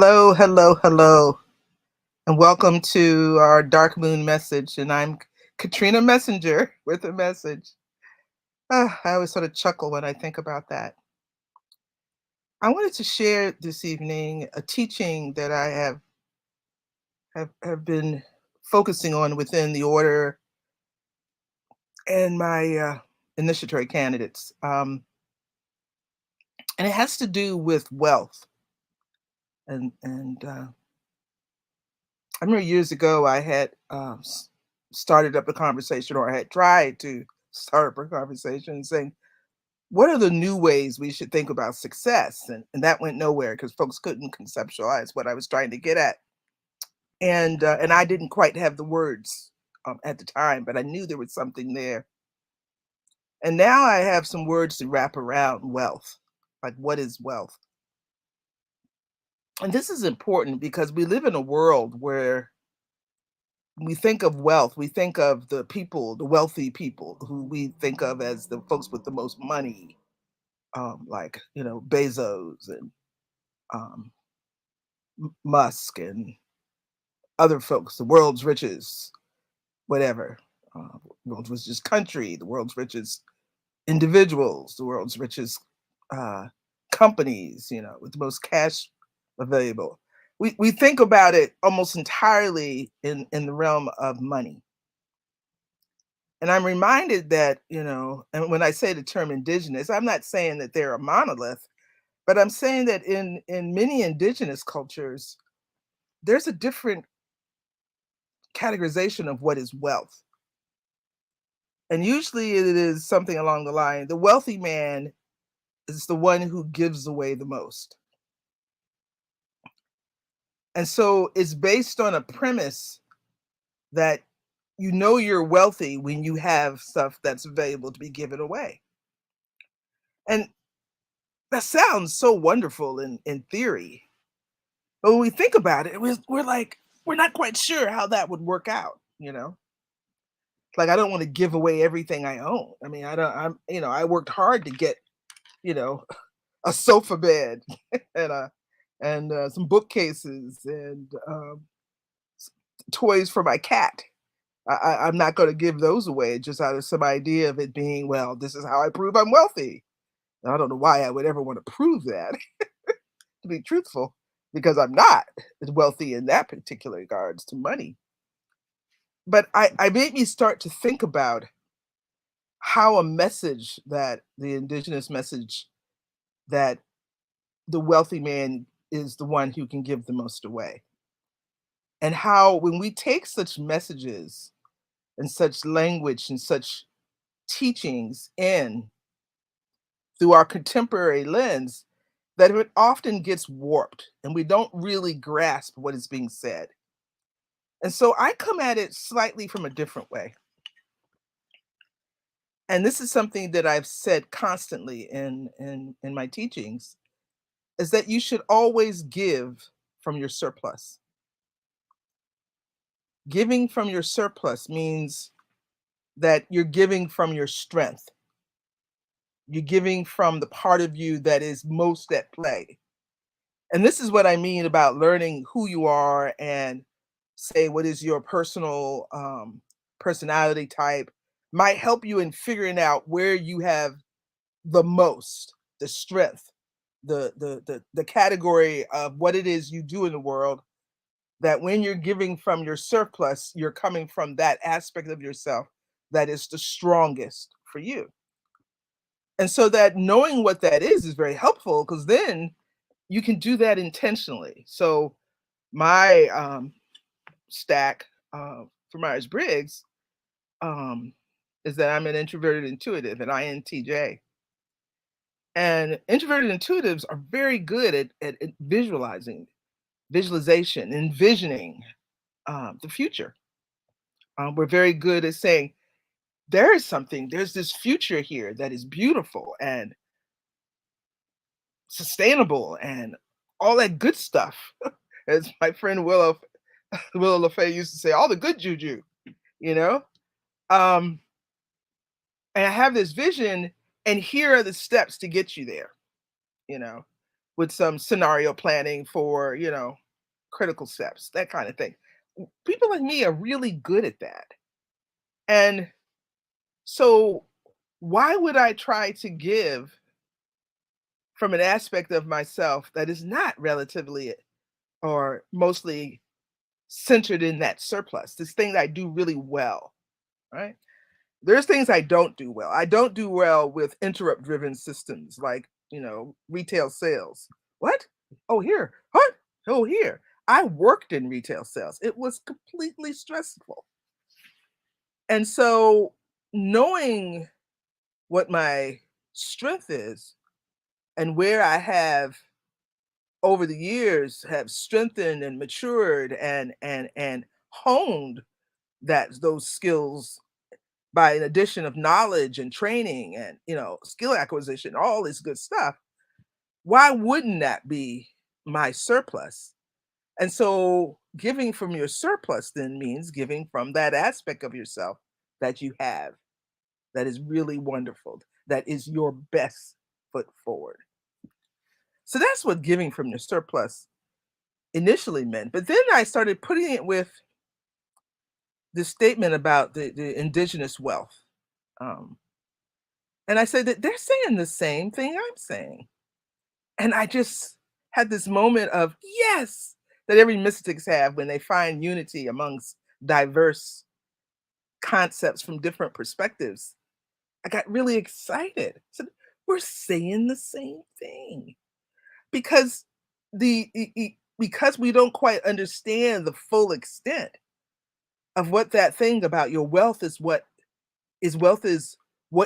Hello, hello, hello, and welcome to our Dark Moon message. And I'm Katrina Messenger with a message. I always sort of chuckle when I think about that. I wanted to share this evening a teaching that I have been focusing on within the order and my initiatory candidates. And it has to do with wealth. And I remember years ago I had started up a conversation, or I had tried to start up a conversation saying, what are the new ways we should think about success? And that went nowhere because folks couldn't conceptualize what I was trying to get at. And I didn't quite have the words at the time, but I knew there was something there. And now I have some words to wrap around wealth. Like, what is wealth? And this is important because we live in a world where we think of wealth, we think of the people, the wealthy people who we think of as the folks with the most money, like, Bezos and um, Musk and other folks, the world's richest, whatever, world's richest country, the world's richest individuals, the world's richest uh, companies, with the most cash available. We think about it almost entirely in the realm of money. And I'm reminded that, and when I say the term indigenous, I'm not saying that they're a monolith, but I'm saying that in many indigenous cultures, there's a different categorization of what is wealth. And usually it is something along the line, the wealthy man is the one who gives away the most. And so it's based on a premise that you're wealthy when you have stuff that's available to be given away. And that sounds so wonderful in theory. But when we think about it, we're like, we're not quite sure how that would work out. Like, I don't want to give away everything I own. I mean, I don't, I worked hard to get, you know, a sofa bed and some bookcases and toys for my cat. I'm not going to give those away just out of some idea of it being, well, this is how I prove I'm wealthy. I don't know why I would ever want to prove that, to be truthful, because I'm not wealthy in that particular regards to money. But I made me start to think about how a message that the indigenous message that the wealthy man is the one who can give the most away. And how when we take such messages and such language and such teachings in through our contemporary lens, that it often gets warped and we don't really grasp what is being said. And so I come at it slightly from a different way. And this is something that I've said constantly in my teachings, is that you should always give from your surplus. Giving from your surplus means that you're giving from your strength. You're giving from the part of you that is most at play. And this is what I mean about learning who you are and say what is your personal personality type might help you in figuring out where you have the most, the strength, the category of what it is you do in the world, that when you're giving from your surplus, you're coming from that aspect of yourself that is the strongest for you. And so that knowing what that is very helpful, because then you can do that intentionally. So my stack for Myers-Briggs um, is that I'm an introverted intuitive, an INTJ. And introverted intuitives are very good at visualization, envisioning the future. We're very good at saying, there's this future here that is beautiful and sustainable and all that good stuff. As my friend Willow LaFay used to say, all the good juju, you know? Um, and I have this vision, and here are the steps to get you there, you know? with some scenario planning for, critical steps, that kind of thing. People like me are really good at that. And so why would I try to give from an aspect of myself that is not relatively or mostly centered in that surplus, this thing that I do really well, right? There's things I don't do well. I don't do well with interrupt driven systems like, retail sales. What? Oh, here. What? Oh, here. I worked in retail sales. It was completely stressful. And so knowing what my strength is and where I have over the years have strengthened and matured and honed those skills by an addition of knowledge and training and skill acquisition, all this good stuff, why wouldn't that be my surplus? And so giving from your surplus then means giving from that aspect of yourself that you have that is really wonderful, that is your best foot forward. So that's what giving from your surplus initially meant. But then I started putting it with this statement about the indigenous wealth. Um, and I said that they're saying the same thing I'm saying. And I just had this moment of yes, that every mystics have when they find unity amongst diverse concepts from different perspectives. I got really excited. So we're saying the same thing because because we don't quite understand the full extent of what that thing about your wealth is what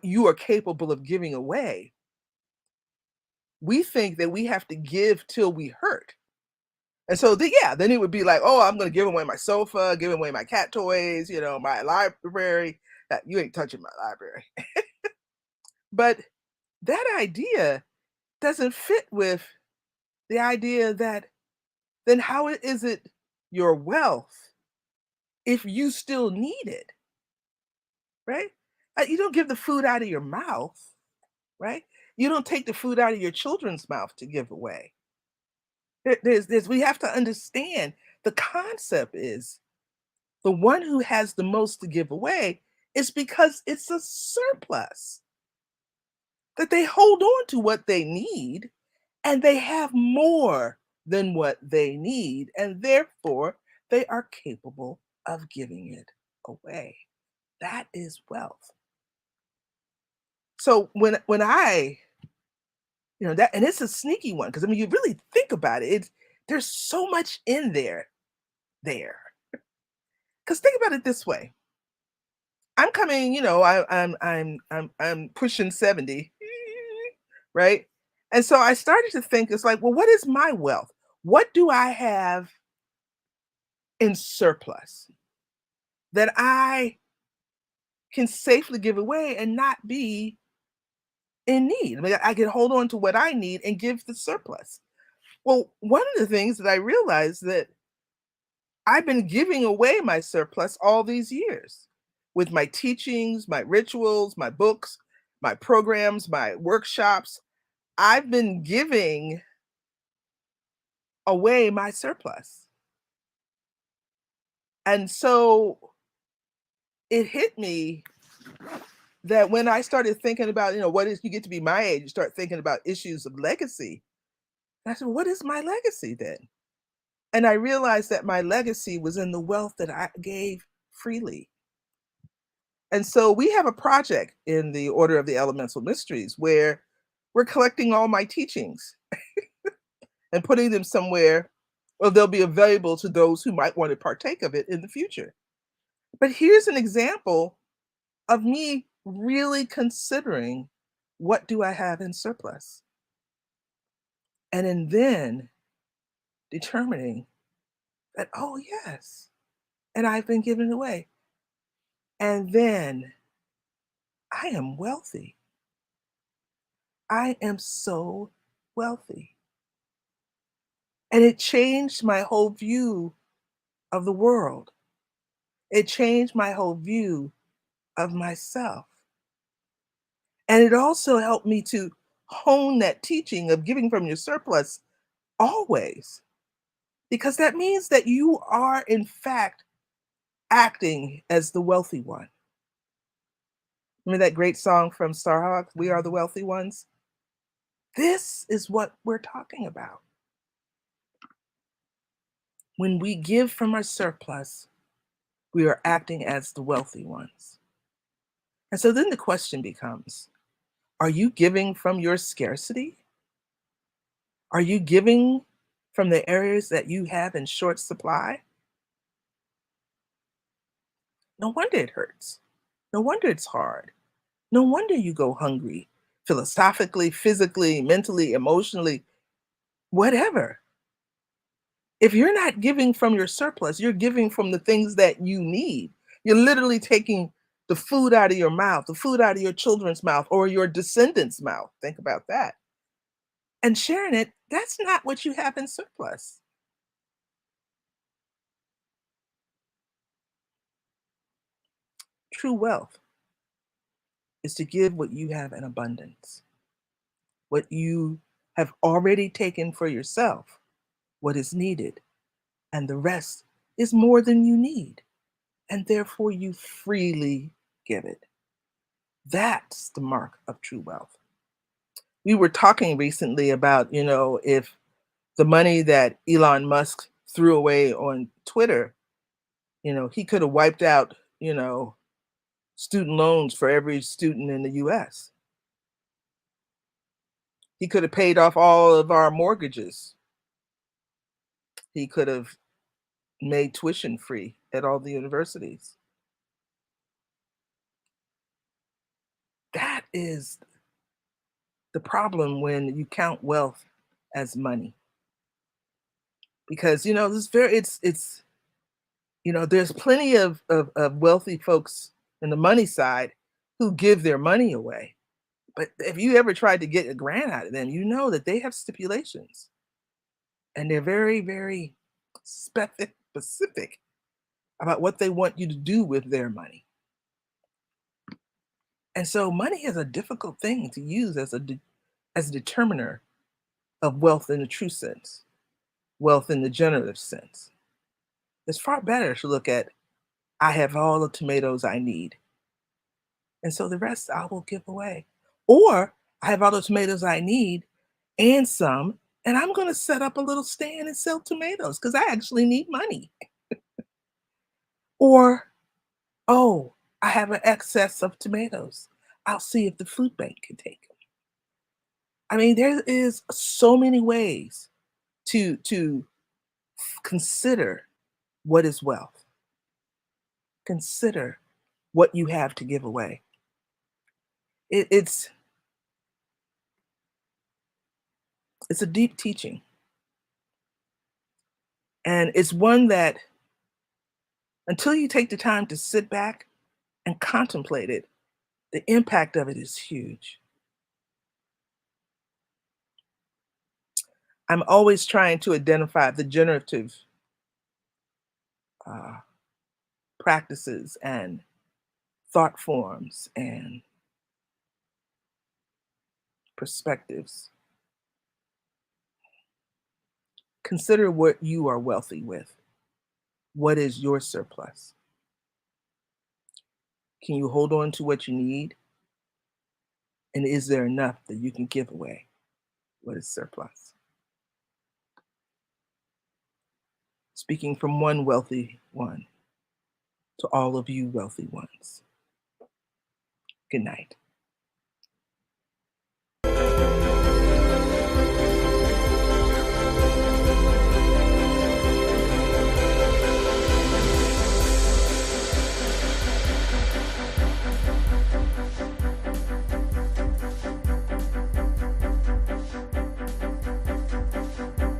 you are capable of giving away. We think that we have to give till we hurt. And so yeah, then it would be like, oh, I'm gonna give away my sofa, give away my cat toys, my library. You ain't touching my library. But that idea doesn't fit with the idea that then how is it your wealth if you still need it, right? You don't give the food out of your mouth, right? You don't take the food out of your children's mouth to give away. We have to understand the concept is the one who has the most to give away is because it's a surplus that they hold on to what they need and they have more than what they need and therefore they are capable of giving it away. That is wealth. So when I that, and it's a sneaky one because I mean you really think about it, there's so much in there. Because think about it this way. I'm coming, I'm pushing 70, right? And so I started to think it's like, well, what is my wealth? What do I have in surplus that I can safely give away and not be in need? I mean, I can hold on to what I need and give the surplus. Well, one of the things that I realized that I've been giving away my surplus all these years with my teachings, my rituals, my books, my programs, my workshops. I've been giving away my surplus. And so it hit me that when I started thinking about, what is you get to be my age, you start thinking about issues of legacy. And I said, what is my legacy then? And I realized that my legacy was in the wealth that I gave freely. And so we have a project in the Order of the Elemental Mysteries where we're collecting all my teachings and putting them somewhere where they'll be available to those who might want to partake of it in the future. But here's an example of me really considering what do I have in surplus? And then determining that, oh, yes, and I've been giving it away. And then I am wealthy. I am so wealthy. And it changed my whole view of the world. It changed my whole view of myself. And it also helped me to hone that teaching of giving from your surplus always, because that means that you are, in fact, acting as the wealthy one. Remember that great song from Starhawk, We Are the Wealthy Ones? This is what we're talking about. When we give from our surplus, we are acting as the wealthy ones. And so then the question becomes, are you giving from your scarcity? Are you giving from the areas that you have in short supply? No wonder it hurts. No wonder it's hard. No wonder you go hungry, philosophically, physically, mentally, emotionally, whatever. If you're not giving from your surplus, you're giving from the things that you need. You're literally taking the food out of your mouth, the food out of your children's mouth or your descendants' mouth. Think about that. And sharing it, that's not what you have in surplus. True wealth is to give what you have in abundance, what you have already taken for yourself, what is needed, and the rest is more than you need. And therefore, you freely give it. That's the mark of true wealth. We were talking recently about, if the money that Elon Musk threw away on Twitter, he could have wiped out, student loans for every student in the US. He could have paid off all of our mortgages. He could have made tuition free at all the universities. That is the problem when you count wealth as money. Because this very it's there's plenty of wealthy folks in the money side who give their money away. But if you ever tried to get a grant out of them, you know that they have stipulations and they're very, very specific about what they want you to do with their money. And so money is a difficult thing to use as a determiner of wealth in the true sense, wealth in the generative sense. It's far better to look at, I have all the tomatoes I need. And so the rest I will give away. Or I have all the tomatoes I need and some, and I'm going to set up a little stand and sell tomatoes because I actually need money. Or, oh, I have an excess of tomatoes. I'll see if the food bank can take them. I mean, there is so many ways to consider what is wealth. Consider what you have to give away. It's a deep teaching, and it's one that until you take the time to sit back and contemplate it, the impact of it is huge. I'm always trying to identify the generative uh, practices and thought forms and perspectives. Consider what you are wealthy with. What is your surplus? Can you hold on to what you need? And is there enough that you can give away? What is surplus? Speaking from one wealthy one to all of you wealthy ones. Good night.